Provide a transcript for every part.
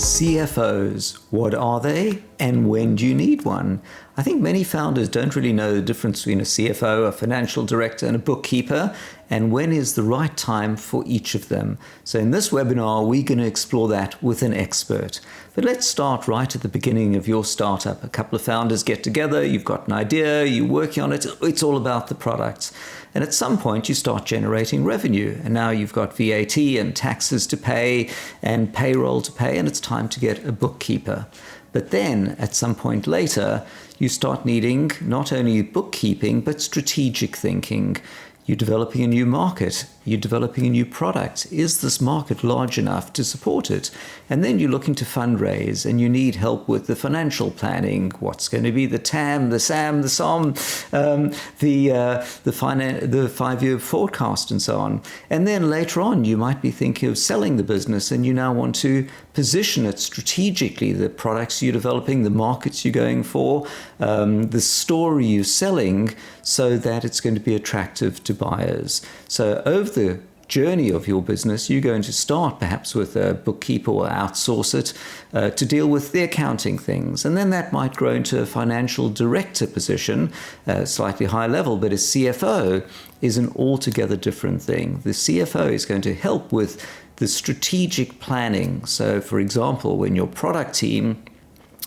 CFOs, what are they and when do you need one? I think many founders don't really know the difference between a CFO, a financial director, and a bookkeeper, and when is the right time for each of them. So in this webinar, we're going to explore that with an expert. But let's start right at the beginning of your startup. A couple of founders get together, you've got an idea, you're working on it, it's all about the products. And at some point you start generating revenue, and now you've got VAT and taxes to pay and payroll to pay, and it's time to get a bookkeeper. But then at some point later, you start needing not only bookkeeping, but strategic thinking. You're developing a new market. You're developing a new product. Is this market large enough to support it? And then you're looking to fundraise and you need help with the financial planning. What's going to be the TAM, the SAM, the SOM, the 5-year forecast and so on. And then later on, you might be thinking of selling the business and you now want to position it strategically, the products you're developing, the markets you're going for, the story you're selling, so that it's going to be attractive to buyers. So over the journey of your business, you're going to start perhaps with a bookkeeper or outsource it to deal with the accounting things. And then that might grow into a financial director position, slightly higher level, but a CFO is an altogether different thing. The CFO is going to help with the strategic planning. So for example, when your product team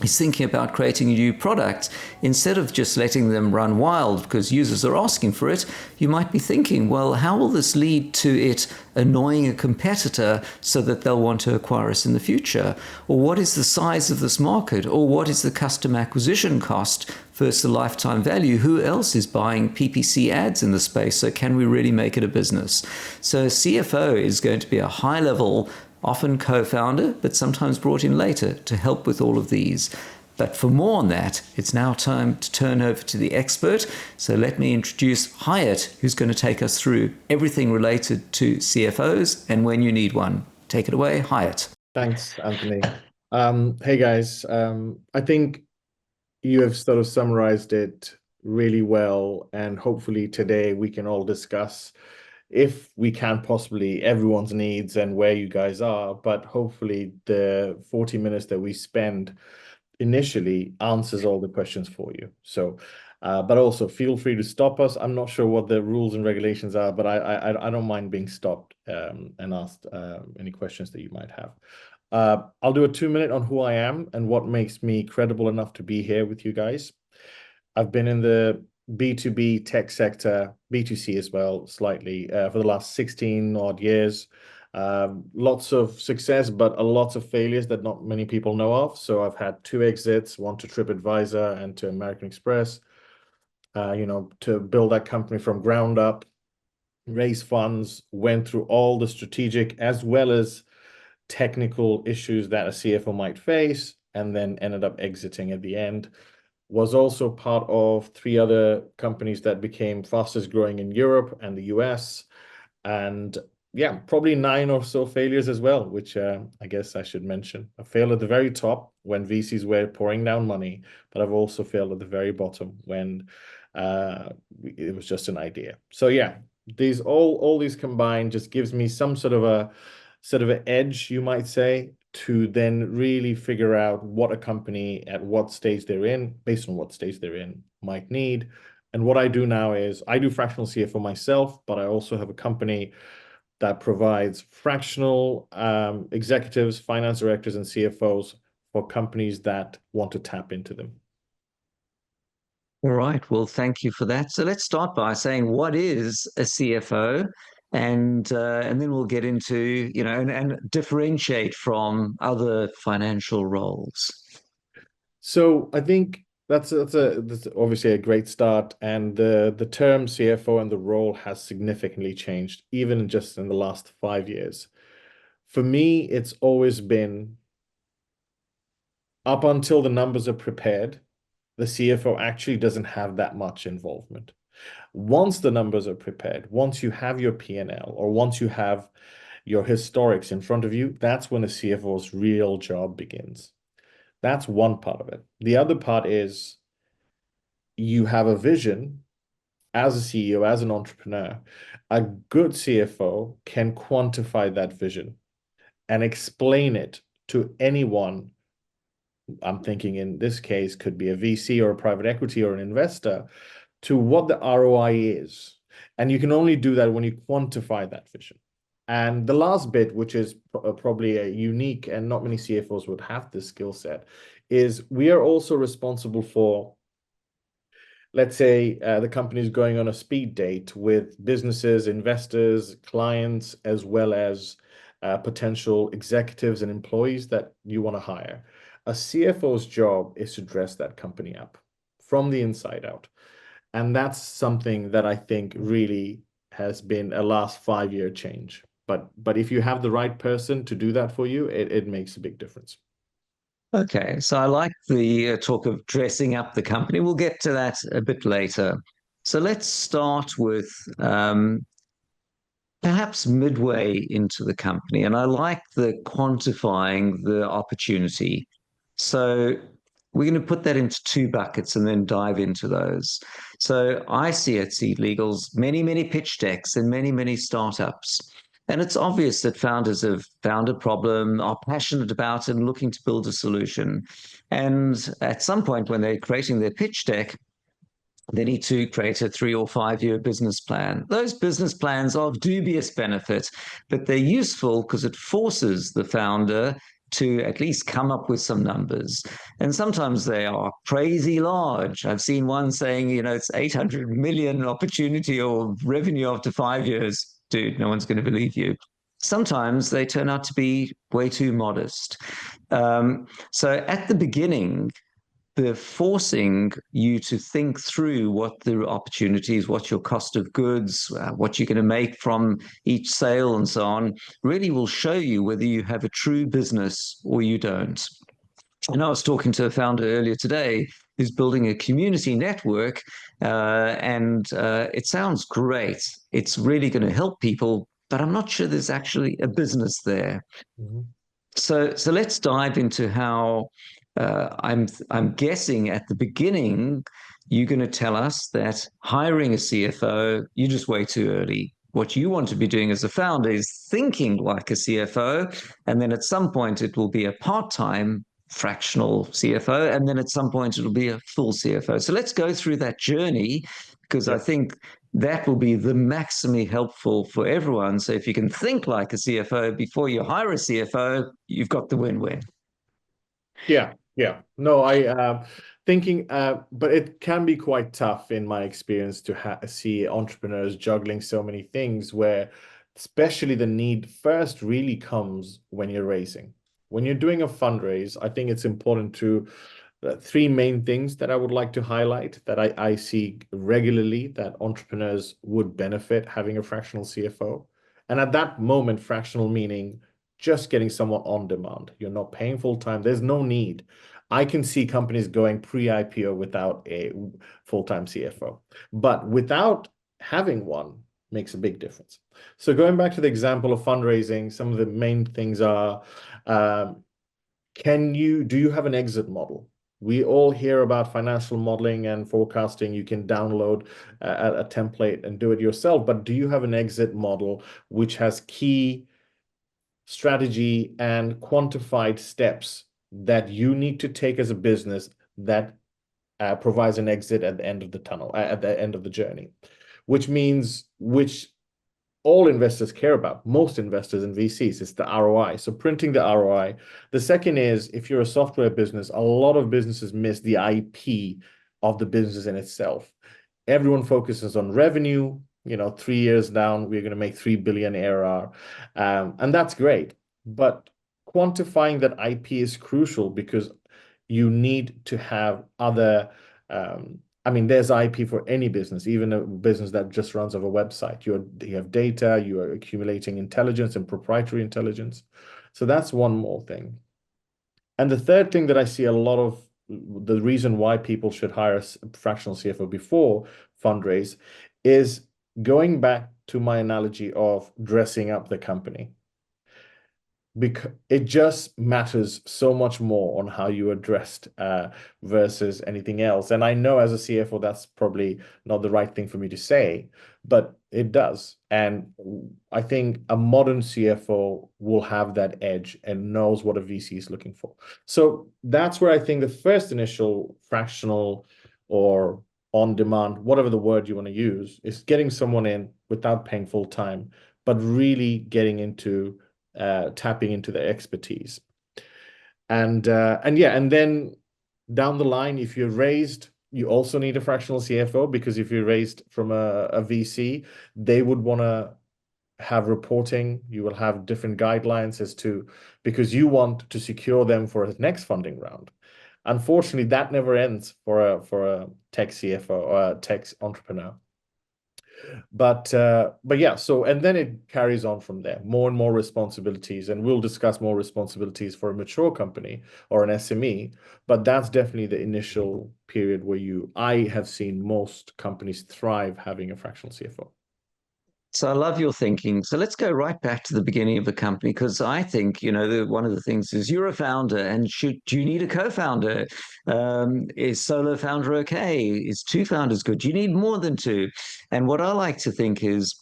is thinking about creating a new product, instead of just letting them run wild because users are asking for it, you might be thinking, well, how will this lead to it annoying a competitor so that they'll want to acquire us in the future? Or what is the size of this market? Or what is the customer acquisition cost versus the lifetime value? Who else is buying PPC ads in the space? So can we really make it a business? So CFO is going to be a high level, often co-founder, but sometimes brought in later to help with all of these. But for more on that, it's now time to turn over to the expert. So let me introduce Hayat, who's going to take us through everything related to CFOs and when you need one. Take it away, Hayat. Thanks, Anthony. Hey guys, I think you have sort of summarized it really well, and hopefully today we can all discuss, if we can possibly, everyone's needs and where you guys are, but hopefully the 40 minutes that we spend initially answers all the questions for you. So, but also feel free to stop us. I'm not sure what the rules and regulations are, but I don't mind being stopped and asked any questions that you might have. I'll do a 2-minute on who I am and what makes me credible enough to be here with you guys. I've been in the B2B tech sector, B2C as well, slightly, for the last 16 odd years. Lots of success, but a lot of failures that not many people know of. So I've had 2 exits, one to TripAdvisor and to American Express, to build that company from ground up, raise funds, went through all the strategic as well as technical issues that a CFO might face, and then ended up exiting at the end. Was also part of 3 other companies that became fastest growing in Europe and the US. And yeah, probably 9 or so failures as well, which I guess I should mention. I failed at the very top when VCs were pouring down money, but I've also failed at the very bottom when it was just an idea. So yeah, all these combined just gives me some sort of an edge, you might say, to then really figure out what a company at what stage they're in, based on what stage they're in, might need. And what I do now is I do fractional CFO myself, but I also have a company that provides fractional executives, finance directors, and CFOs for companies that want to tap into them. All right. Well, thank you for that. So let's start by saying, what is a CFO? And then we'll get into, and differentiate from other financial roles. So I think that's obviously a great start, and the term CFO and the role has significantly changed, even just in the last 5 years. For me, it's always been up until the numbers are prepared, the CFO actually doesn't have that much involvement. Once the numbers are prepared, once you have your P&L, or once you have your historics in front of you, that's when a CFO's real job begins. That's one part of it. The other part is you have a vision as a CEO, as an entrepreneur. A good CFO can quantify that vision and explain it to anyone, I'm thinking in this case could be a VC or a private equity or an investor, to what the ROI is. And you can only do that when you quantify that vision. And the last bit, which is probably a unique and not many CFOs would have this skill set, is we are also responsible for, let's say the company is going on a speed date with businesses, investors, clients, as well as potential executives and employees that you want to hire. A CFO's job is to dress that company up from the inside out. And that's something that I think really has been a last 5-year change. But if you have the right person to do that for you, it makes a big difference. Okay, so I like the talk of dressing up the company. We'll get to that a bit later. So let's start with perhaps midway into the company. And I like the quantifying the opportunity. So we're going to put that into two buckets and then dive into those. So I see at SeedLegals many, many pitch decks and many, many startups. And it's obvious that founders have found a problem, are passionate about it, and looking to build a solution. And at some point, when they're creating their pitch deck, they need to create a 3 or 5 year business plan. Those business plans are of dubious benefit, but they're useful because it forces the founder to at least come up with some numbers. And sometimes they are crazy large. I've seen one saying, it's 800 million opportunity or revenue after 5 years. Dude, no one's going to believe you. Sometimes they turn out to be way too modest. So at the beginning, they're forcing you to think through what the opportunities, what's your cost of goods, what you're going to make from each sale and so on, really will show you whether you have a true business or you don't. And I was talking to a founder earlier today who's building a community network, and it sounds great. It's really going to help people, but I'm not sure there's actually a business there. Mm-hmm. So let's dive into how I'm guessing at the beginning you're going to tell us that hiring a CFO, you're just way too early. What you want to be doing as a founder is thinking like a CFO, and then at some point it will be a part-time fractional CFO, and then at some point it'll be a full CFO. So let's go through that journey because I think that will be the maximally helpful for everyone. So if you can think like a CFO before you hire a CFO, you've got the win-win. Yeah. No, I thinking, but it can be quite tough in my experience to see entrepreneurs juggling so many things where especially the need first really comes when you're raising. When you're doing a fundraise, I think it's important to three main things that I would like to highlight that I see regularly that entrepreneurs would benefit having a fractional CFO. And at that moment, fractional meaning just getting someone on demand. You're not paying full time. There's no need. I can see companies going pre-IPO without a full-time CFO, but without having one makes a big difference. So going back to the example of fundraising, some of the main things are, do you have an exit model? We all hear about financial modeling and forecasting. You can download a template and do it yourself, but do you have an exit model which has key strategy and quantified steps that you need to take as a business that provides an exit at the end of the tunnel, at the end of the journey, which all investors care about, most investors and VCs, is the ROI. So printing the ROI. The second is, if you're a software business, a lot of businesses miss the IP of the business in itself. Everyone focuses on revenue. 3 years down, we're going to make 3 billion ARR. And that's great. But quantifying that IP is crucial because you need to have other, there's IP for any business, even a business that just runs off a website. You have data, you are accumulating intelligence and proprietary intelligence. So that's one more thing. And the third thing that I see a lot of the reason why people should hire a fractional CFO before fundraise is going back to my analogy of dressing up the company. Because it just matters so much more on how you are dressed versus anything else. And I know as a CFO, that's probably not the right thing for me to say, but It does. And I think a modern CFO will have that edge and knows what a VC is looking for. So that's where I think the first initial fractional or on demand, whatever the word you want to use, is getting someone in without paying full time, but really getting into tapping into their expertise. And yeah, and then down the line, if you're raised, you also need a fractional CFO, because if you're raised from a VC, they would want to have reporting. You will have different guidelines as to, because you want to secure them for the next funding round. Unfortunately, that never ends for a tech CFO or a tech entrepreneur. But yeah, so and then it carries on from there, more and more responsibilities, and we'll discuss more responsibilities for a mature company or an SME. But that's definitely the initial period where I have seen most companies thrive having a fractional CFO. So I love your thinking. So let's go right back to the beginning of the company, because I think, one of the things is you're a founder, and do you need a co-founder? Is solo founder okay? Is two founders good? Do you need more than two? And what I like to think is,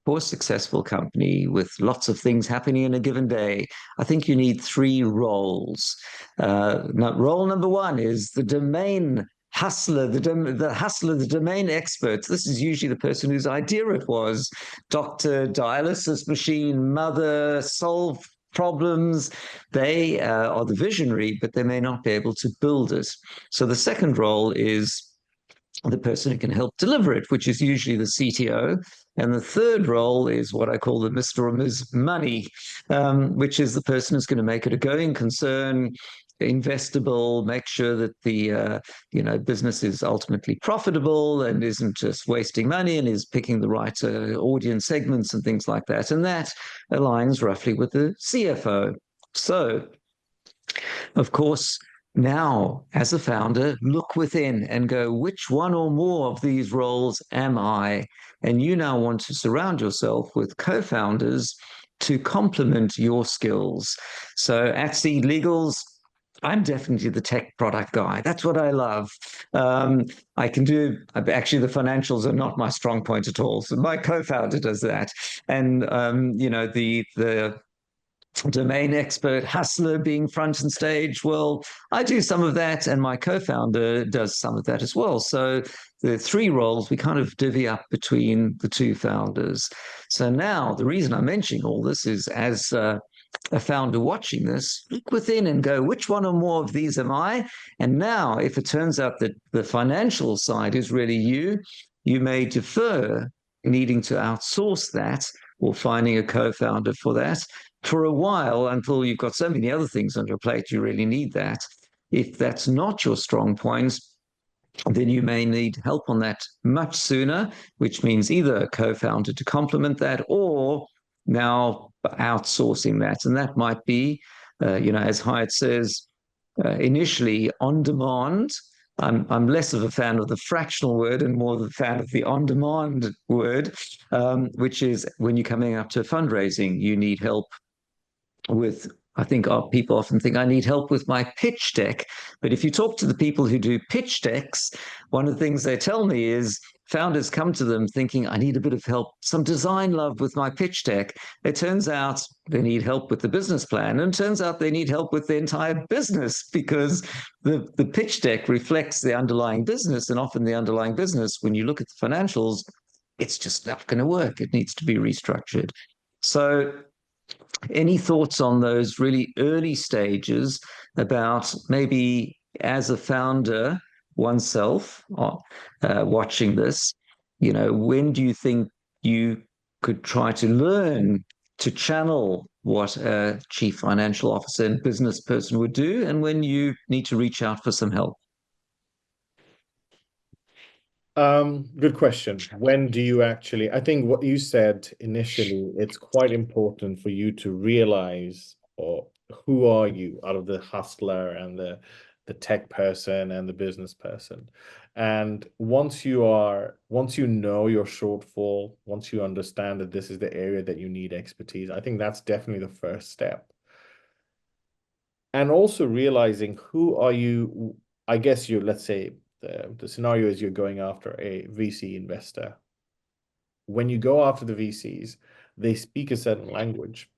for a successful company with lots of things happening in a given day, I think you need three roles. Role number one is the domain hustler, the hustler, the domain expert. This is usually the person whose idea it was. Doctor, dialysis machine, mother, solve problems. They are the visionary, but they may not be able to build it. So the second role is the person who can help deliver it, which is usually the CTO. And the third role is what I call the Mr. or Ms. Money, which is the person who's going to make it a going concern, investable, make sure that the business is ultimately profitable and isn't just wasting money, and is picking the right audience segments and things like that. And that aligns roughly with the CFO. So, of course, now, as a founder, look within and go, which one or more of these roles am I? And you now want to surround yourself with co-founders to complement your skills. So at SeedLegals, I'm definitely the tech product guy. That's what I love. I can do, actually, the financials are not my strong point at all. So my co-founder does that. And, the domain expert hustler being front and stage. Well, I do some of that, and my co-founder does some of that as well. So the three roles we kind of divvy up between the two founders. So now the reason I'm mentioning all this is, as a founder watching this, look within and go, which one or more of these am I? And now, if it turns out that the financial side is really you may defer needing to outsource that, or finding a co-founder for that, for a while, until you've got so many other things on your plate you really need that. If that's not your strong point, then you may need help on that much sooner, which means either a co-founder to complement that, or now outsourcing that. And that might be, as Hayat says, initially on demand. I'm less of a fan of the fractional word and more of a fan of the on demand word, which is when you're coming up to fundraising, you need help with, I think people often think I need help with my pitch deck. But if you talk to the people who do pitch decks, one of the things they tell me is founders come to them thinking, I need a bit of help, some design love with my pitch deck. It turns out they need help with the business plan. And it turns out they need help with the entire business, because the pitch deck reflects the underlying business. And often the underlying business, when you look at the financials, it's just not going to work. It needs to be restructured. So any thoughts on those really early stages about, maybe as a founder oneself, watching this, when do you think you could try to learn to channel what a chief financial officer and business person would do, and when you need to reach out for some help? Good question. When do you actually, I think what you said initially, it's quite important for you to realize, or who are you out of the hustler and the tech person and the business person. And once you know your shortfall, once you understand that this is the area that you need expertise, I think that's definitely the first step. And also realizing, who are you? I guess let's say the scenario is you're going after a VC investor. when you go after the VCs, they speak a certain language.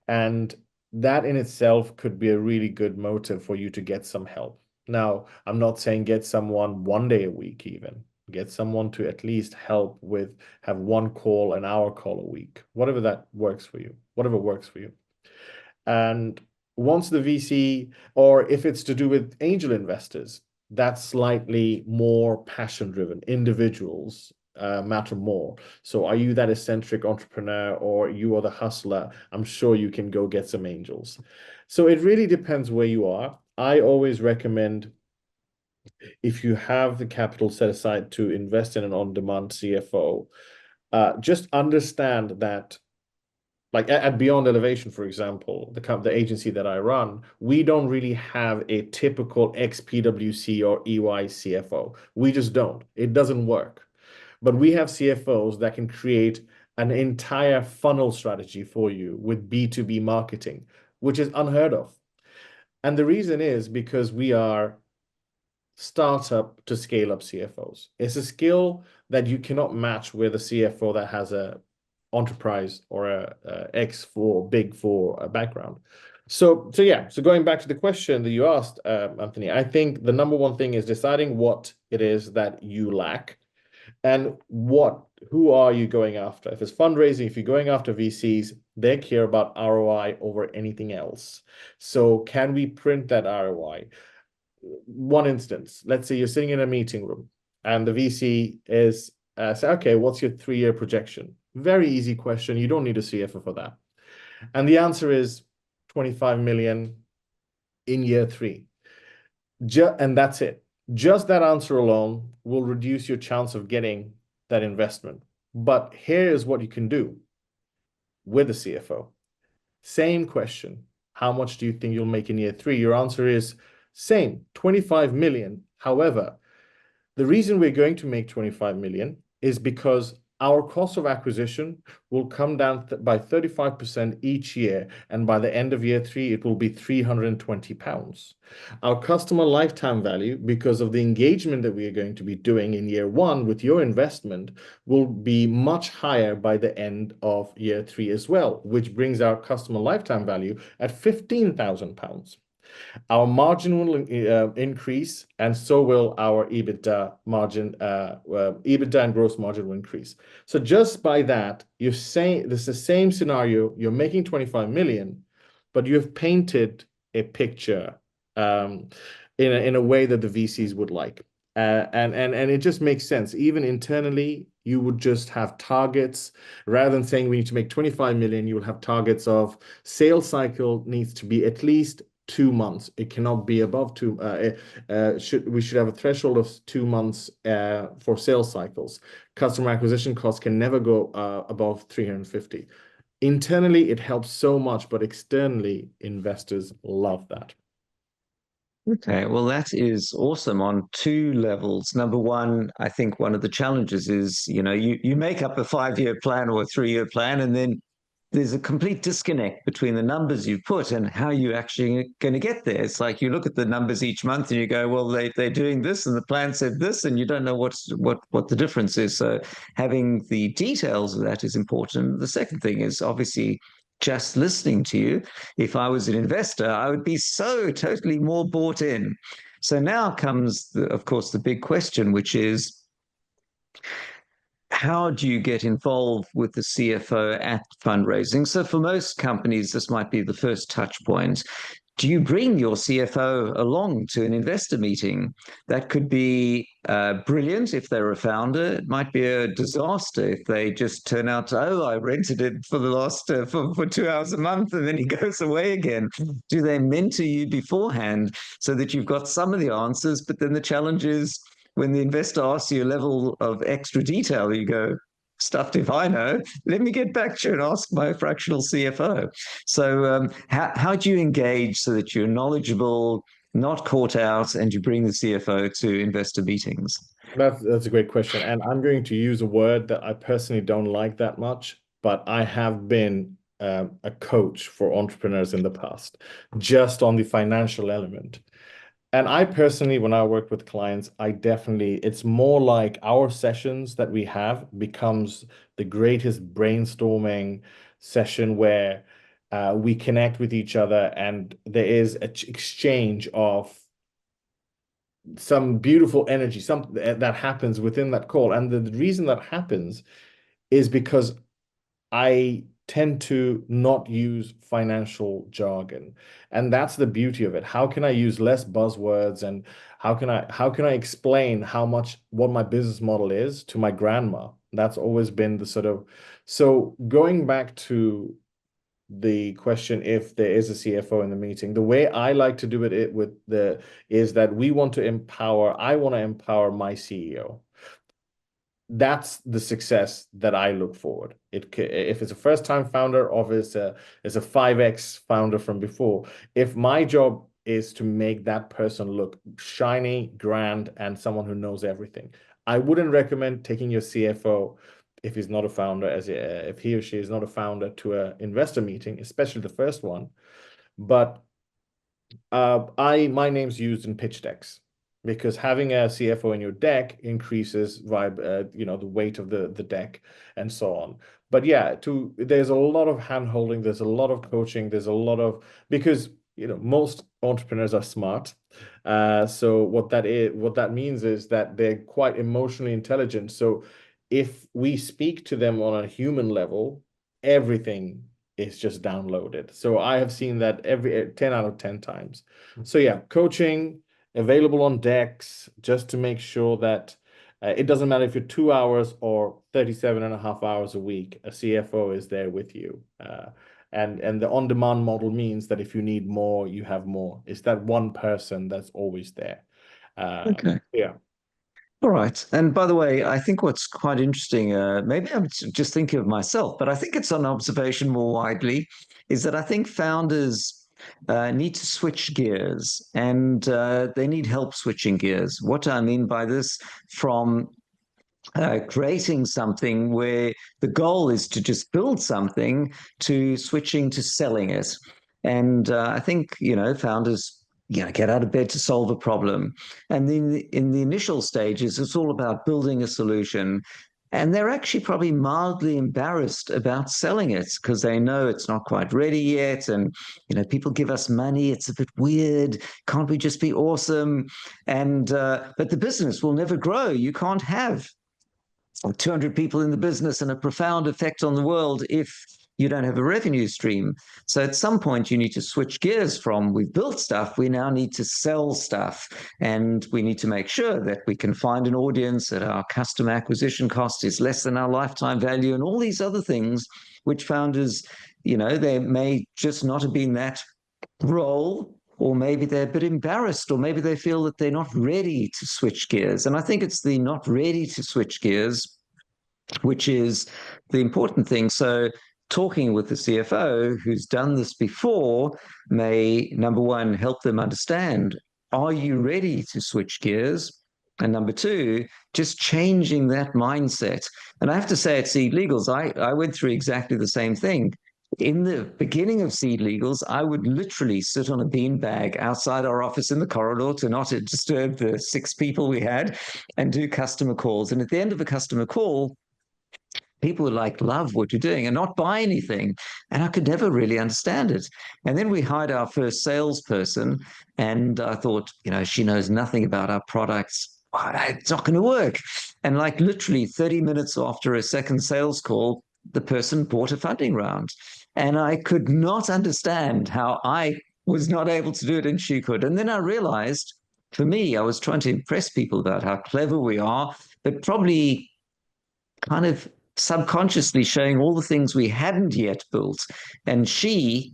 And that in itself could be a really good motive for you to get some help. Now, I'm not saying get someone 1 day a week, even. Get someone to at least help with, have one call, an hour call a week, whatever that works for you, whatever works for you. And once the VC, or if it's to do with angel investors, that's slightly more passion driven. Individuals matter more. So are you that eccentric entrepreneur or you are the hustler? I'm sure you can go get some angels. So it really depends where you are. I always recommend, if you have the capital set aside to invest in an on-demand CFO, just understand that, like at Beyond Elevation, for example, the agency that I run, we don't really have a typical ex-PwC or EY CFO. We just don't. It doesn't work. But we have CFOs that can create an entire funnel strategy for you with B2B marketing, which is unheard of. And the reason is because we are startup to scale up CFOs. It's a skill that you cannot match with a CFO that has a enterprise or a X4 big four background. So going back to the question that you asked, Anthony, I think the number one thing is deciding what it is that you lack and who are you going after. If it's fundraising, if you're going after VCs, they care about ROI over anything else. So can we print that ROI? One instance, let's say you're sitting in a meeting room and the VC is say, okay, what's your 3-year projection? Very easy question. You don't need a CFO for that. And the answer is 25 million in year 3. And that's it. Just that answer alone will reduce your chance of getting that investment. But here's what you can do with a CFO. Same question. How much do you think you'll make in year 3? Your answer is same, 25 million. However, the reason we're going to make 25 million is because our cost of acquisition will come down by 35% each year. And by the end of year 3, it will be £320. Our customer lifetime value, because of the engagement that we are going to be doing in year 1 with your investment, will be much higher by the end of year 3 as well, which brings our customer lifetime value at £15,000. Our margin will increase, and so will our EBITDA margin. EBITDA and gross margin will increase. So just by that, you're saying this is the same scenario. You're making 25 million, but you have painted a picture in a way that the VCs would like, and it just makes sense. Even internally, you would just have targets rather than saying we need to make 25 million. You will have targets of sales cycle needs to be at least 2 months. It cannot be above 2. We should have a threshold of 2 months for sales cycles. Customer acquisition costs can never go above 350. Internally, it helps so much, but externally, investors love that. Okay, well, that is awesome on 2 levels. Number one, I think one of the challenges is, you make up a 5-year plan or a 3-year plan, and then there's a complete disconnect between the numbers you put and how you actually going to get there. It's like you look at the numbers each month and you go, well, they're doing this and the plan said this, and you don't know what the difference is. So having the details of that is important. The second thing is obviously just listening to you. If I was an investor, I would be so totally more bought in. So now comes, of course, the big question, which is, how do you get involved with the CFO at fundraising? So for most companies, this might be the first touch point. Do you bring your CFO along to an investor meeting? That could be brilliant if they're a founder. It might be a disaster if they just turn out to, oh, I rented it for the last for 2 hours a month, and then he goes away again. Do they mentor you beforehand so that you've got some of the answers? But then the challenge is, when the investor asks you a level of extra detail, you go, stuffed if I know. Let me get back to you and ask my fractional CFO. So how do you engage so that you're knowledgeable, not caught out, and you bring the CFO to investor meetings? That's a great question. And I'm going to use a word that I personally don't like that much, but I have been a coach for entrepreneurs in the past, just on the financial element. And I personally, when I work with clients, it's more like our sessions that we have becomes the greatest brainstorming session where we connect with each other and there is an exchange of some beautiful energy, something that happens within that call. And the reason that happens is because I tend to not use financial jargon. And that's the beauty of it. How can I use less buzzwords and how can I explain what my business model is to my grandma? That's always been the sort of so going back to the question if there is a CFO in the meeting, the way I like to do it is that I want to empower my CEO. That's the success that I look forward. If it's a first-time founder or if it's a 5x founder from before, if my job is to make that person look shiny, grand, and someone who knows everything, I wouldn't recommend taking your CFO if he's not a founder, if he or she is not a founder, to an investor meeting, especially the first one. But my name's used in pitch decks because having a CFO in your deck increases the weight of the deck and so on. But yeah, there's a lot of hand holding, there's a lot of coaching, because most entrepreneurs are smart. So what that means is that they're quite emotionally intelligent. So if we speak to them on a human level, everything is just downloaded. So I have seen that every 10 out of 10 times. So yeah, coaching available on decks just to make sure that it doesn't matter if you're 2 hours or 37 and a half hours a week, a CFO is there with you. And the on-demand model means that if you need more, you have more. It's that one person that's always there. Okay. Yeah. All right. And by the way, I think what's quite interesting, maybe I'm just thinking of myself, but I think it's an observation more widely, is that I think founders need to switch gears and they need help switching gears. What I mean by this, from creating something where the goal is to just build something to switching to selling it. And I think, founders, get out of bed to solve a problem. And then in the initial stages, it's all about building a solution. And they're actually probably mildly embarrassed about selling it because they know it's not quite ready yet. And, people give us money. It's a bit weird. Can't we just be awesome? And, but the business will never grow. You can't have 200 people in the business and a profound effect on the world if you don't have a revenue stream. So at some point, you need to switch gears from we've built stuff, we now need to sell stuff. And we need to make sure that we can find an audience, that our customer acquisition cost is less than our lifetime value, and all these other things, which founders, they may just not have been that role, or maybe they're a bit embarrassed, or maybe they feel that they're not ready to switch gears. And I think it's the not ready to switch gears, which is the important thing. So talking with the CFO who's done this before may, number one, help them understand, are you ready to switch gears? And number two, just changing that mindset. And I have to say at SeedLegals, I went through exactly the same thing. In the beginning of SeedLegals, I would literally sit on a beanbag outside our office in the corridor to not disturb the 6 people we had and do customer calls. And at the end of a customer call, people would love what you're doing and not buy anything. And I could never really understand it. And then we hired our first salesperson, and I thought, she knows nothing about our products. It's not going to work. And literally 30 minutes after a second sales call, the person bought a funding round. And I could not understand how I was not able to do it and she could. And then I realized, for me, I was trying to impress people about how clever we are, but probably kind of subconsciously showing all the things we hadn't yet built. And she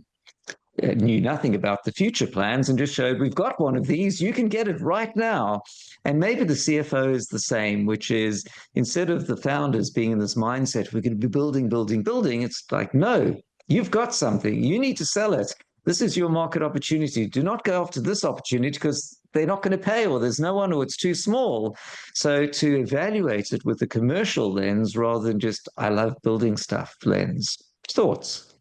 knew nothing about the future plans and just showed, we've got one of these, you can get it right now. And maybe the CFO is the same, which is, instead of the founders being in this mindset, we're going to be building, building, building, it's like, no, you've got something, you need to sell it. This is your market opportunity. Do not go after this opportunity because they're not going to pay, or there's no one, or it's too small. So to evaluate it with a commercial lens rather than just, I love building stuff lens. Thoughts?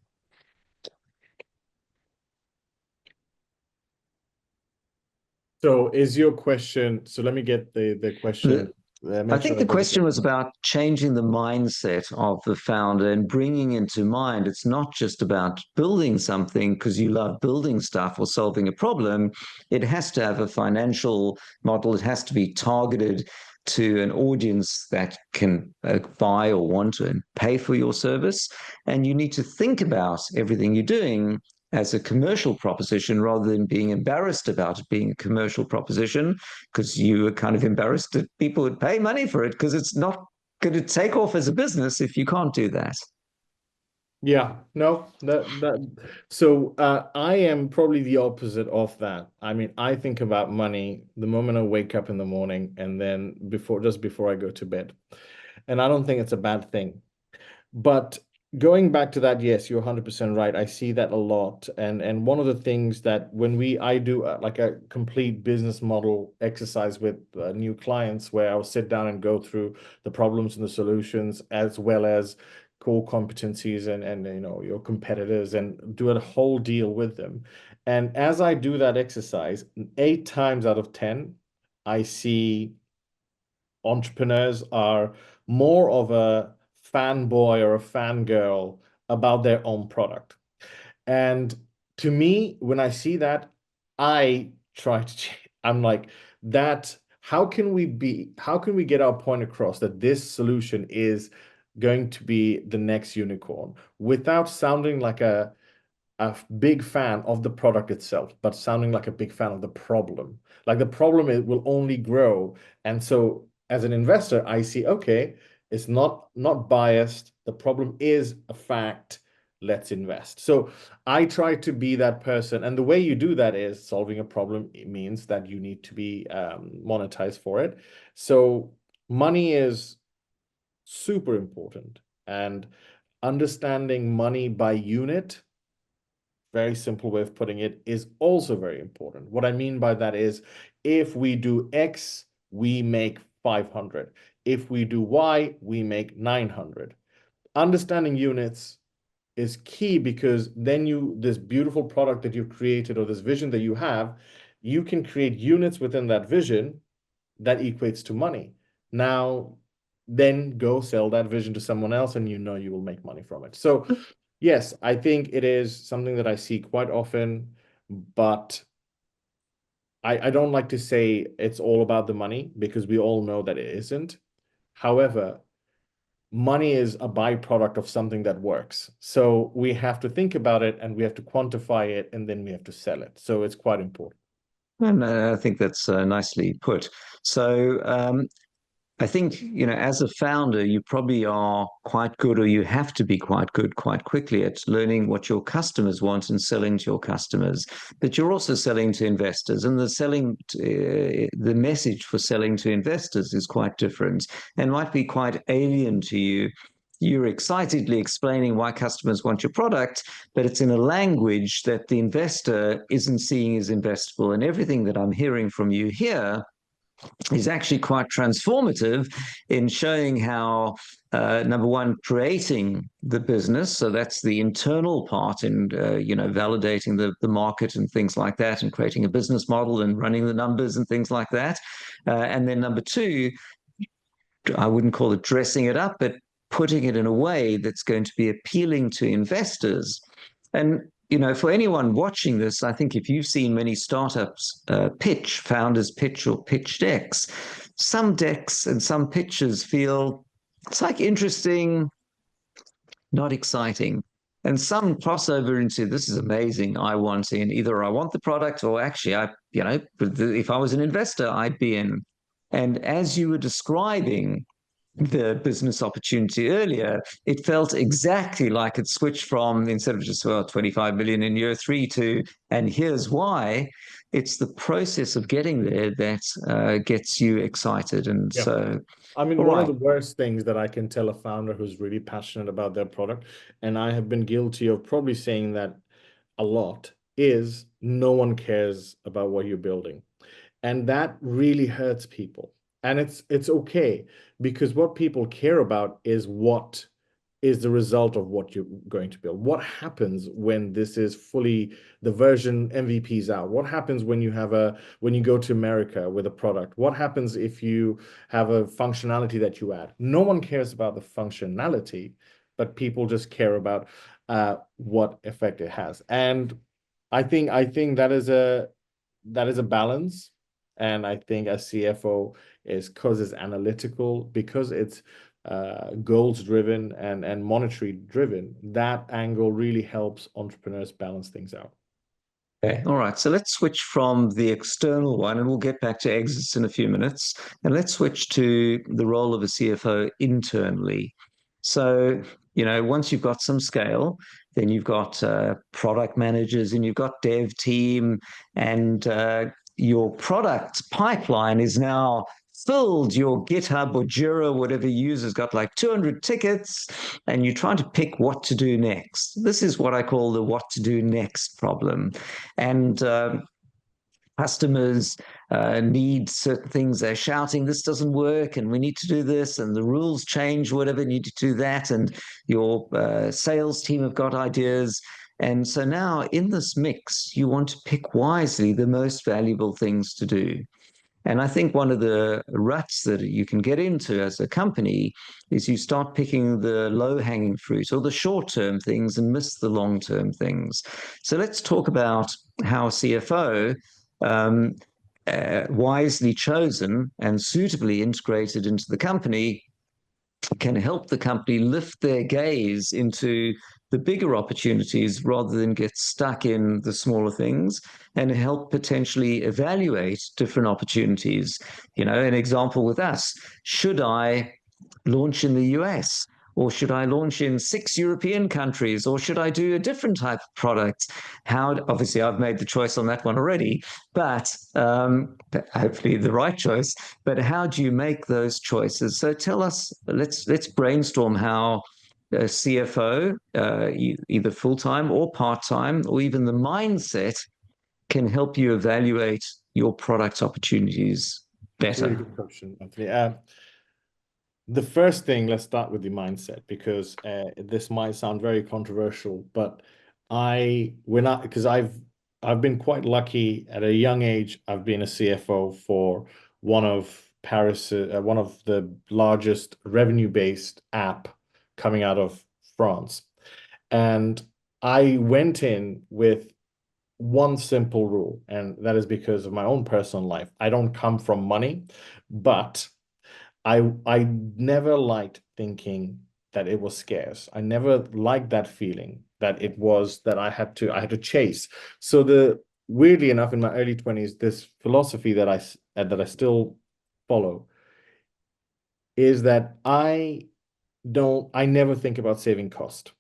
So is your question, so let me get the question, The, I make sure think I the get the question was question. about changing the mindset of the founder and bringing into mind it's not just about building something because you love building stuff or solving a problem. It has to have a financial model. It has to be targeted to an audience that can buy or want to pay for your service. And you need to think about everything you're doing as a commercial proposition rather than being embarrassed about it being a commercial proposition because you were kind of embarrassed that people would pay money for it because it's not going to take off as a business if you can't do that. Yeah, no, so I am probably the opposite of that. I mean, I think about money the moment I wake up in the morning and then just before I go to bed. And I don't think it's a bad thing. But going back to that, yes, you're 100% right. I see that a lot. And one of the things that when I do like a complete business model exercise with new clients where I'll sit down and go through the problems and the solutions as well as core competencies and your competitors and do a whole deal with them. And as I do that exercise, 8 times out of 10, I see entrepreneurs are more of a fanboy or a fangirl about their own product. And to me, when I see that, I try to change. I'm like, that, how can we get our point across that this solution is going to be the next unicorn without sounding like a big fan of the product itself, but sounding like a big fan of the problem. Like the problem it will only grow. And so as an investor, I see, okay, it's not biased. The problem is a fact. Let's invest. So I try to be that person. And the way you do that is solving a problem. It means that you need to be monetized for it. So money is super important. And understanding money by unit, very simple way of putting it, is also very important. What I mean by that is if we do X, we make 500. If we do Y, we make 900. Understanding units is key because then this beautiful product that you've created or this vision that you have, you can create units within that vision that equates to money. Now, then go sell that vision to someone else and you will make money from it. So yes, I think it is something that I see quite often, but I don't like to say it's all about the money because we all know that it isn't. However, money is a byproduct of something that works. So we have to think about it and we have to quantify it and then we have to sell it. So it's quite important. And I think that's nicely put. So I think, as a founder, you probably are quite good, or you have to be quite good quite quickly at learning what your customers want and selling to your customers. But you're also selling to investors, and the message for selling to investors is quite different and might be quite alien to you. You're excitedly explaining why customers want your product, but it's in a language that the investor isn't seeing as investable. And everything that I'm hearing from you here is actually quite transformative in showing how number one, creating the business, so that's the internal part, and validating the market and things like that, and creating a business model and running the numbers and things like that, and then number two, I wouldn't call it dressing it up, but putting it in a way that's going to be appealing to investors. And for anyone watching this, I think if you've seen many startups founders pitch or pitch decks, some decks and some pitches feel it's like interesting, not exciting. And some crossover into this is amazing. I want in either I want the product or actually if I was an investor, I'd be in. And as you were describing the business opportunity earlier, it felt exactly like it switched from instead of just 25 million in year three to, and here's why. It's the process of getting there that gets you excited. And Yeah. so, I mean, all one of right. the worst things that I can tell a founder who's really passionate about their product, and I have been guilty of probably saying that a lot, is no one cares about what you're building. And that really hurts people. And it's okay because what people care about is what is the result of what you're going to build. What happens when this is fully the version MVP's out? What happens when you go to America with a product? What happens if you have a functionality that you add? No one cares about the functionality, but people just care about what effect it has. And I think that is a balance. And I think a CFO is, because it's analytical, because it's goals driven and monetary driven, that angle really helps entrepreneurs balance things out. Okay. All right. So let's switch from the external one, and we'll get back to exits in a few minutes. And let's switch to the role of a CFO internally. So, once you've got some scale, then you've got product managers and you've got dev team, and your product pipeline is now filled. Your GitHub or Jira, whatever you use, has got like 200 tickets, and you're trying to pick what to do next. This is what I call the what to do next problem. And customers need certain things. They're shouting, this doesn't work, and we need to do this, and the rules change, whatever, need to do that. And your sales team have got ideas. And so now in this mix, you want to pick wisely the most valuable things to do. And I think one of the ruts that you can get into as a company is you start picking the low-hanging fruit or the short-term things and miss the long-term things. So let's talk about how a CFO, wisely chosen and suitably integrated into the company, can help the company lift their gaze into the bigger opportunities rather than get stuck in the smaller things, and help potentially evaluate different opportunities. An example with us: should I launch in the US? Or should I launch in 6 European countries? Or should I do a different type of product? Obviously, I've made the choice on that one already, but hopefully the right choice. But how do you make those choices? So tell us, let's brainstorm how a CFO, either full-time or part-time, or even the mindset, can help you evaluate your product opportunities That's a really better. good question, Anthony. The first thing, let's start with the mindset, because this might sound very controversial, but because I've been quite lucky at a young age. I've been a CFO for one of the largest revenue-based app coming out of France. And I went in with one simple rule, and that is because of my own personal life. I don't come from money, but I never liked thinking that it was scarce. I never liked that feeling that it was that I had to chase. So weirdly enough, in my early 20s, this philosophy that I still follow is that I never think about saving cost.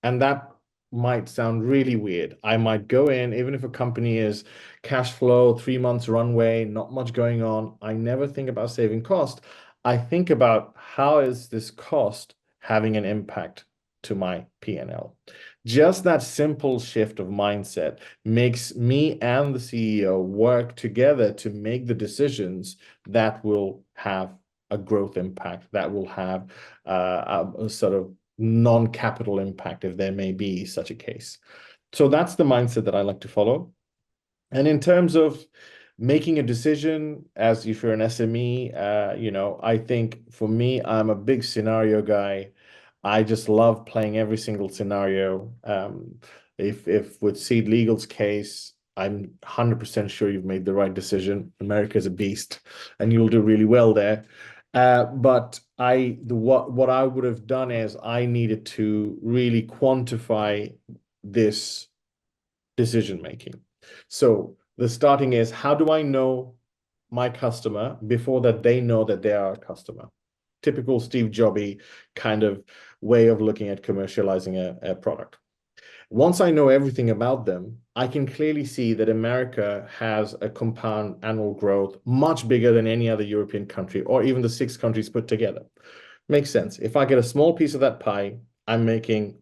And that might sound really weird. I might go in, even if a company is cash flow, 3 months runway, not much going on, I never think about saving cost. I think about, how is this cost having an impact to my P&L? Just that simple shift of mindset makes me and the CEO work together to make the decisions that will have a growth impact, that will have a sort of non-capital impact, if there may be such a case. So that's the mindset that I like to follow. And in terms of making a decision, as if you're an SME, I think for me, I'm a big scenario guy. I just love playing every single scenario. If with SeedLegal's case, I'm 100% sure you've made the right decision. America is a beast, and you'll do really well there. But what I would have done is, I needed to really quantify this decision making. So the starting is, how do I know my customer before that they know that they are a customer? Typical Steve Jobby kind of way of looking at commercializing a product. Once I know everything about them, I can clearly see that America has a compound annual growth much bigger than any other European country, or even the 6 countries put together. Makes sense. If I get a small piece of that pie, I'm making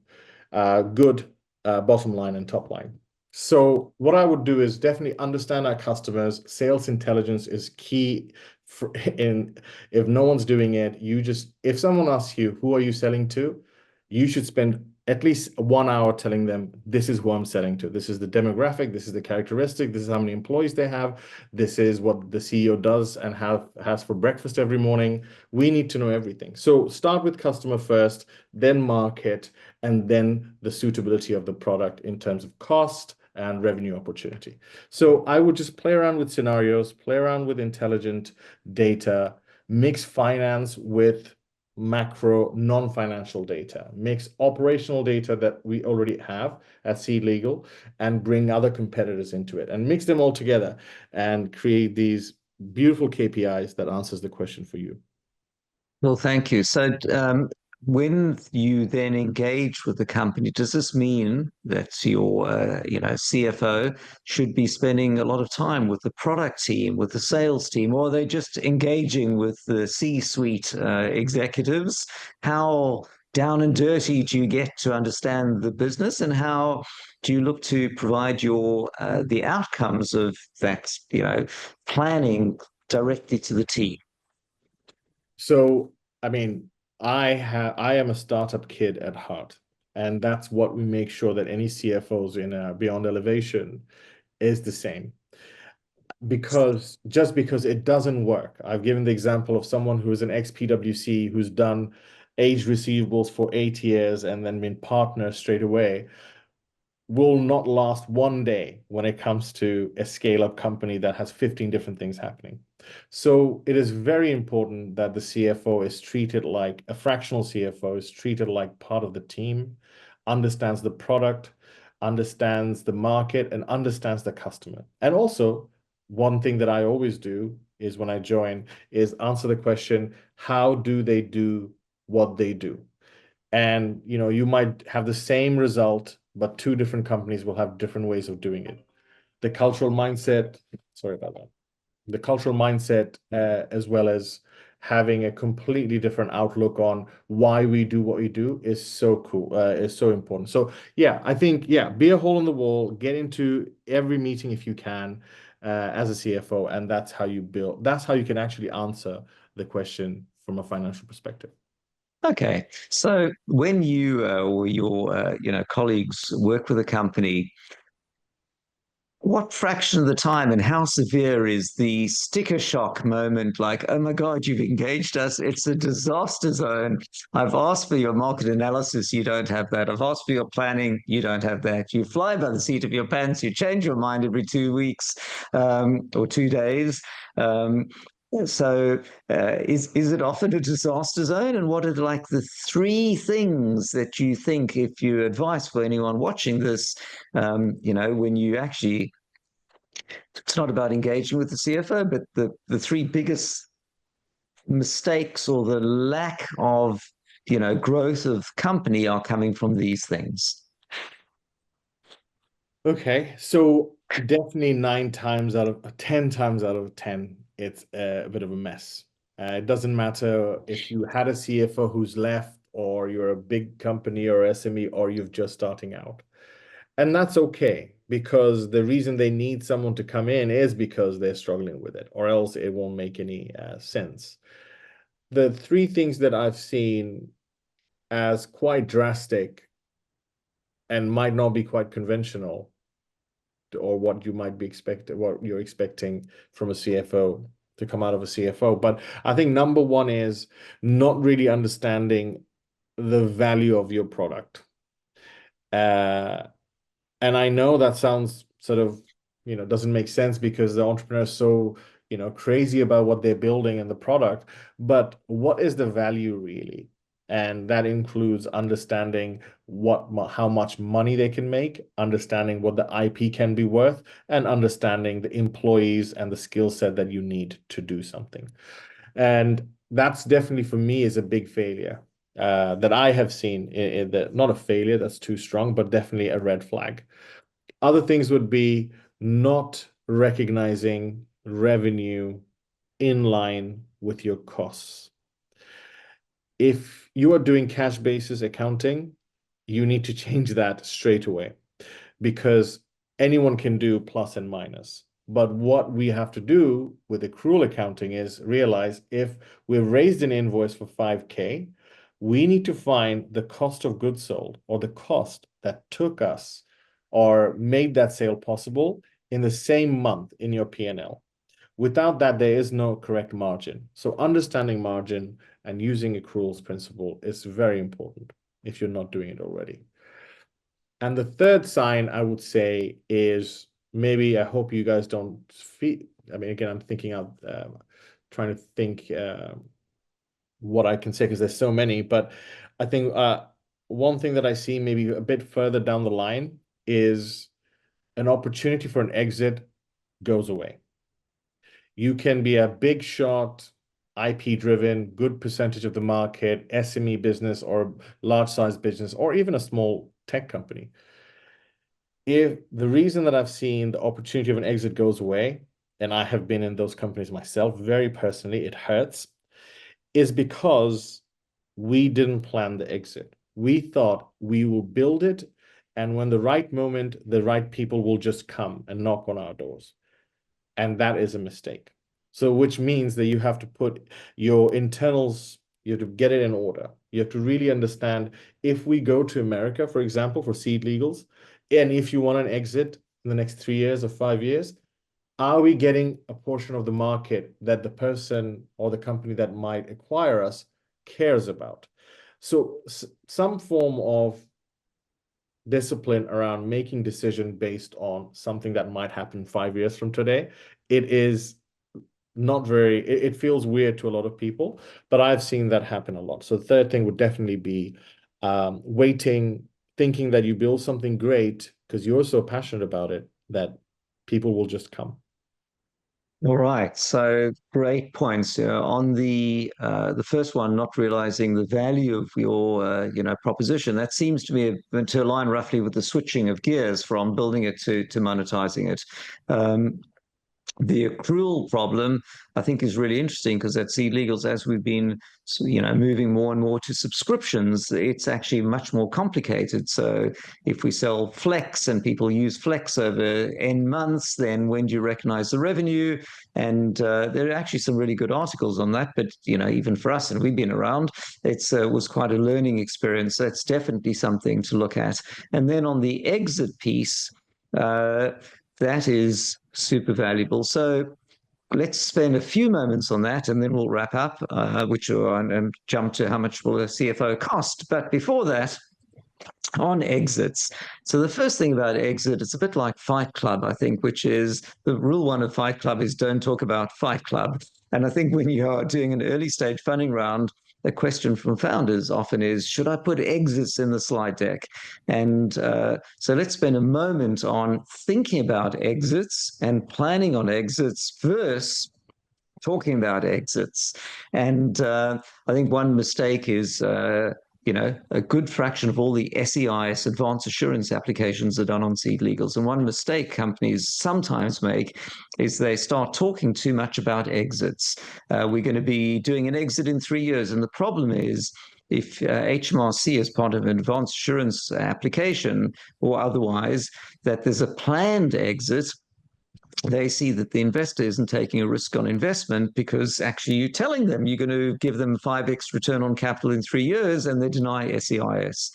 good bottom line and top line. So what I would do is definitely understand our customers. Sales intelligence is key. If no one's doing it, if someone asks you, who are you selling to? you should spend at least 1 hour telling them, this is who I'm selling to. This is the demographic. This is the characteristic. This is how many employees they have. This is what the CEO does and has for breakfast every morning. We need to know everything. So start with customer first, then market, and then the suitability of the product in terms of cost and revenue opportunity. So I would just play around with scenarios, play around with intelligent data, mix finance with macro non-financial data, mix operational data that we already have at SeedLegal and bring other competitors into it and mix them all together and create these beautiful KPIs that answers the question for you. Well, thank you. So, when you then engage with the company, does this mean that your, CFO should be spending a lot of time with the product team, with the sales team, or are they just engaging with the C-suite executives? How down and dirty do you get to understand the business, and how do you look to provide your the outcomes of that, planning directly to the team? So, I mean, I am a startup kid at heart, and that's what we make sure that any CFOs in Beyond Elevation is the same. Because just because it doesn't work. I've given the example of someone who is an ex-PwC who's done aged receivables for 8 years and then been partner straight away, will not last one day when it comes to a scale-up company that has 15 different things happening. So it is very important that the CFO is treated like a fractional CFO, is treated like part of the team, understands the product, understands the market, and understands the customer. And also, one thing that I always do is when I join is answer the question, how do they do what they do? And you might have the same result, but two different companies will have different ways of doing it. The cultural mindset, sorry about that. The cultural mindset, as well as having a completely different outlook on why we do what we do is so cool, is so important. So yeah, I think, yeah, be a hole in the wall, get into every meeting if you can, as a CFO, and that's how you can actually answer the question from a financial perspective. Okay, so when you or your colleagues work with a company, what fraction of the time and how severe is the sticker shock moment? Like, oh my God, you've engaged us. It's a disaster zone. I've asked for your market analysis. You don't have that. I've asked for your planning. You don't have that. You fly by the seat of your pants. You change your mind every 2 weeks, or 2 days. Um, so, is it often a disaster zone? And what are like the three things that you think, if you advice for anyone watching this, when you actually, it's not about engaging with the CFO, but the three biggest mistakes or the lack of, growth of company are coming from these things. Okay, so definitely 10 times out of 10, it's a bit of a mess. It doesn't matter if you had a CFO who's left, or you're a big company or SME, or you're just starting out. And that's okay, because the reason they need someone to come in is because they're struggling with it, or else it won't make any sense. The three things that I've seen as quite drastic and might not be quite conventional, or what you're expecting from a CFO to come out of a CFO. But I think number one is not really understanding the value of your product. And I know that sounds sort of, doesn't make sense because the entrepreneur is so, crazy about what they're building and the product, but what is the value really? And that includes understanding how much money they can make, understanding what the IP can be worth, and understanding the employees and the skill set that you need to do something. And that's definitely, for me, is a big failure that I have seen. Not a failure, that's too strong, but definitely a red flag. Other things would be not recognizing revenue in line with your costs. If you are doing cash basis accounting, you need to change that straight away, because anyone can do plus and minus. But what we have to do with accrual accounting is realize, if we've raised an invoice for 5K, we need to find the cost of goods sold or the cost that took us or made that sale possible in the same month in your P&L. Without that, there is no correct margin. So understanding margin and using accruals principle is very important if you're not doing it already. And the third sign I would say is maybe I hope you guys don't feel, I mean, again, I'm thinking out, trying to think what I can say because there's so many, but I think one thing that I see maybe a bit further down the line is an opportunity for an exit goes away. You can be a big shot, IP driven, good percentage of the market, SME business or large size business, or even a small tech company. If the reason that I've seen the opportunity of an exit goes away, and I have been in those companies myself, very personally, it hurts, is because we didn't plan the exit. We thought we will build it, and when the right moment, the right people will just come and knock on our doors. And that is a mistake. So which means that you have to put your internals, you have to get it in order. You have to really understand if we go to America, for example, for SeedLegals, and if you want an exit in the next 3 years or 5 years, are we getting a portion of the market that the person or the company that might acquire us cares about? So some form of discipline around making decision based on something that might happen 5 years from today. It is not very, it feels weird to a lot of people, but I've seen that happen a lot. So the third thing would definitely be waiting, thinking that you build something great because you're so passionate about it that people will just come. All right, so great points. On the first one, not realizing the value of your proposition, that seems to me to align roughly with the switching of gears from building it to monetizing it. The accrual problem, I think, is really interesting because at SeedLegals, as we've been, moving more and more to subscriptions, it's actually much more complicated. So if we sell Flex and people use Flex over N months, then when do you recognize the revenue? And there are actually some really good articles on that. But, even for us, and we've been around, it was quite a learning experience. That's definitely something to look at. And then on the exit piece, that is super valuable. So let's spend a few moments on that and then we'll wrap up, and jump to how much will a CFO cost. But before that, on exits. So the first thing about exit, it's a bit like Fight Club, I think, which is the rule one of Fight Club is don't talk about Fight Club. And I think when you are doing an early stage funding round, the question from founders often is, should I put exits in the slide deck? And so let's spend a moment on thinking about exits and planning on exits versus talking about exits. And I think one mistake is, a good fraction of all the SEIS advanced assurance applications are done on SeedLegals. And one mistake companies sometimes make is they start talking too much about exits. We're going to be doing an exit in 3 years. And the problem is, if HMRC is part of an advanced assurance application or otherwise, that there's a planned exit, they see that the investor isn't taking a risk on investment because actually you're telling them you're going to give them 5x return on capital in 3 years and they deny SEIS.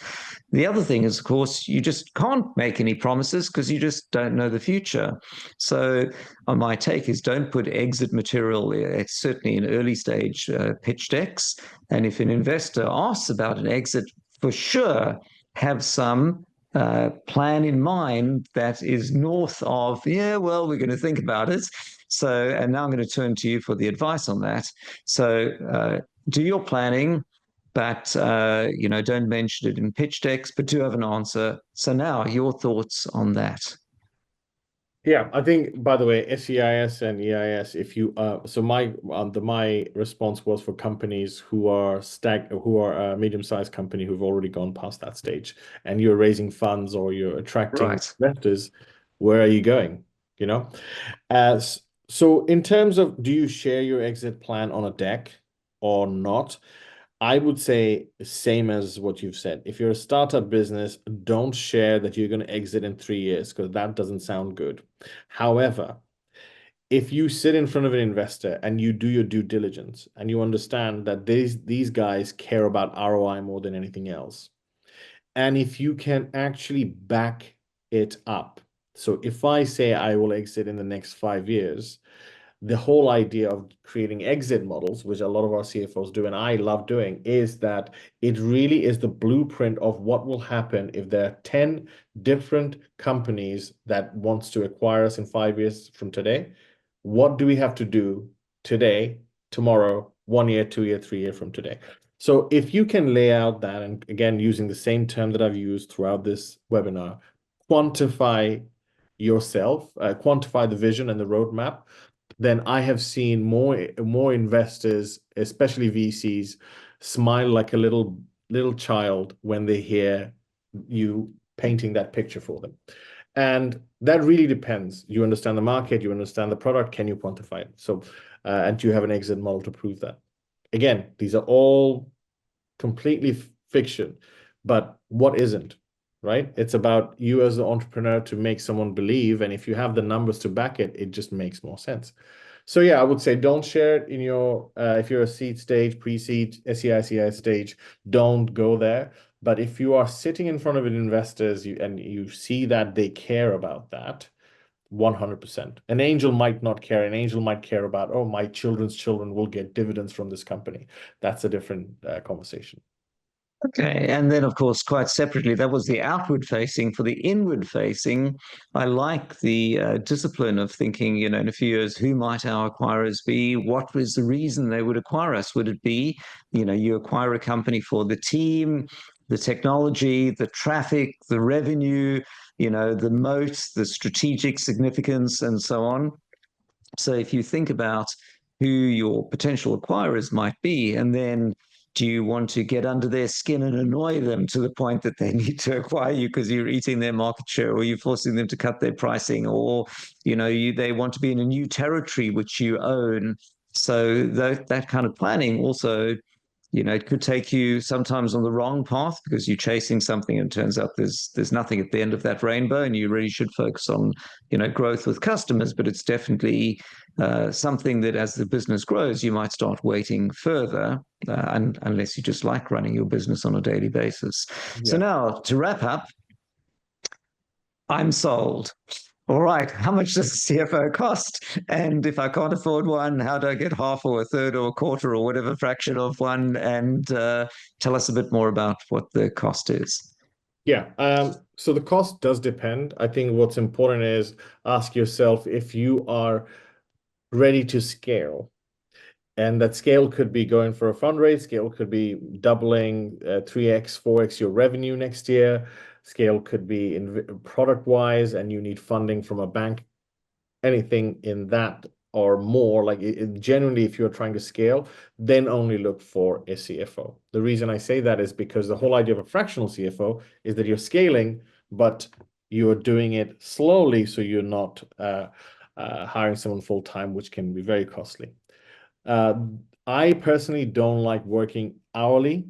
The other thing is, of course, you just can't make any promises because you just don't know the future. So my take is don't put exit material, it's certainly in early stage pitch decks. And if an investor asks about an exit, for sure, have some plan in mind that is north of, well, we're going to think about it. So, and now I'm going to turn to you for the advice on that. So, do your planning, but don't mention it in pitch decks, but do have an answer. So now, your thoughts on that? Yeah, I think, by the way, SEIS and EIS, if you so my response was for companies who are a medium-sized company who've already gone past that stage, and you're raising funds or you're attracting Right. investors, where are you going? As so in terms of, do you share your exit plan on a deck or not? I would say same as what you've said. If you're a startup business, don't share that you're going to exit in 3 years because that doesn't sound good. However, if you sit in front of an investor and you do your due diligence and you understand that these guys care about ROI more than anything else, and if you can actually back it up. So if I say I will exit in the next 5 years, the whole idea of creating exit models, which a lot of our CFOs do, and I love doing, is that it really is the blueprint of what will happen if there are 10 different companies that wants to acquire us in 5 years from today. What do we have to do today, tomorrow, 1 year, 2 year, 3 year from today? So if you can lay out that, and again, using the same term that I've used throughout this webinar, quantify yourself, quantify the vision and the roadmap, then I have seen more investors, especially VCs, smile like a little child when they hear you painting that picture for them. And that really depends. You understand the market, you understand the product, can you quantify it? So, and you have an exit model to prove that. Again, these are all completely fiction, but what isn't, right? It's about you as the entrepreneur to make someone believe, and if you have the numbers to back it, it just makes more sense. So yeah, I would say don't share it in your, if you're a seed stage, pre-seed, SEI stage, don't go there. But if you are sitting in front of investors and you see that they care about that, 100%. An angel might not care. An angel might care about, oh, my children's children will get dividends from this company. That's a different conversation. Okay, and then of course, quite separately, that was the outward facing. For the inward facing, I like the discipline of thinking, in a few years, who might our acquirers be? What was the reason they would acquire us? Would it be, you acquire a company for the team, the technology, the traffic, the revenue, the moat, the strategic significance, and so on? So if you think about who your potential acquirers might be, and then do you want to get under their skin and annoy them to the point that they need to acquire you because you're eating their market share, or you're forcing them to cut their pricing, or they want to be in a new territory which you own? So that kind of planning also, it could take you sometimes on the wrong path because you're chasing something and it turns out there's nothing at the end of that rainbow, and you really should focus on growth with customers. But it's definitely something that as the business grows, you might start waiting further, unless you just like running your business on a daily basis. So Yeah. now to wrap up, I'm sold. All right, how much does a CFO cost? And if I can't afford one, how do I get half or a third or a quarter or whatever fraction of one? And tell us a bit more about what the cost is. Yeah. So the cost does depend. I think what's important is ask yourself if you are ready to scale. And that scale could be going for a fundraise, scale could be doubling 3x, 4x your revenue next year. Scale could be in product wise, and you need funding from a bank, anything in that or more. Like genuinely, if you're trying to scale, then only look for a CFO. The reason I say that is because the whole idea of a fractional CFO is that you're scaling, but you're doing it slowly, so you're not hiring someone full time, which can be very costly. I personally don't like working hourly.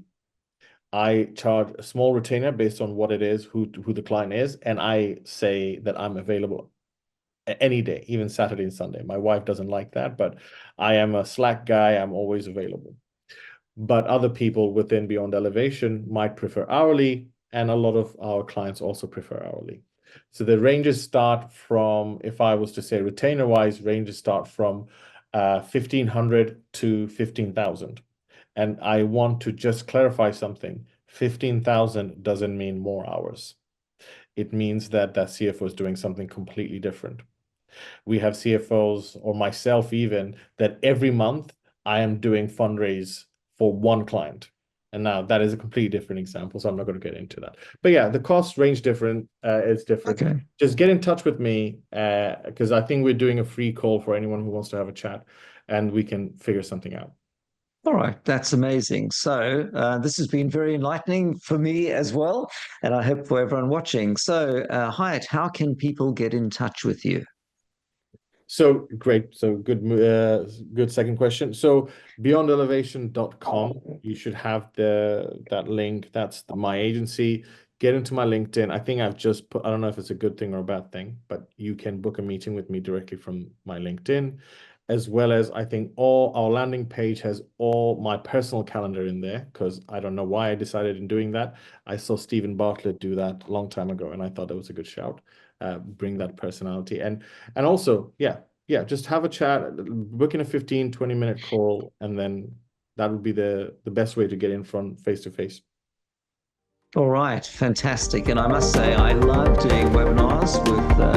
I charge a small retainer based on what it is, who the client is, and I say that I'm available any day, even Saturday and Sunday. My wife doesn't like that, but I am a Slack guy. I'm always available. But other people within Beyond Elevation might prefer hourly, and a lot of our clients also prefer hourly. So the ranges start from, if I was to say retainer-wise, ranges start from 1,500 to 15,000. And I want to just clarify something. 15,000 doesn't mean more hours. It means that that CFO is doing something completely different. We have CFOs, or myself even, that every month I am doing fundraise for one client. And now that is a completely different example, so I'm not going to get into that. But yeah, the cost range different. It's different. Okay. Just get in touch with me because I think we're doing a free call for anyone who wants to have a chat, and we can figure something out. All right, that's amazing. So this has been very enlightening for me as well, and I hope for everyone watching. So, Hayat, how can people get in touch with you? So great. So good second question. So beyondelevation.com, you should have that link. That's my agency. get into my LinkedIn. I think I've just put, I don't know if it's a good thing or a bad thing, but you can book a meeting with me directly from my LinkedIn, as well as I think all our landing page has all my personal calendar in there, because I don't know why I decided in doing that. I saw Stephen Bartlett do that a long time ago, and I thought that was a good shout. Bring that personality. And also, yeah, just have a chat, book in a 15-20 minute call, and then that would be the best way to get in front face to face. All right, fantastic. And I must say, I love doing webinars with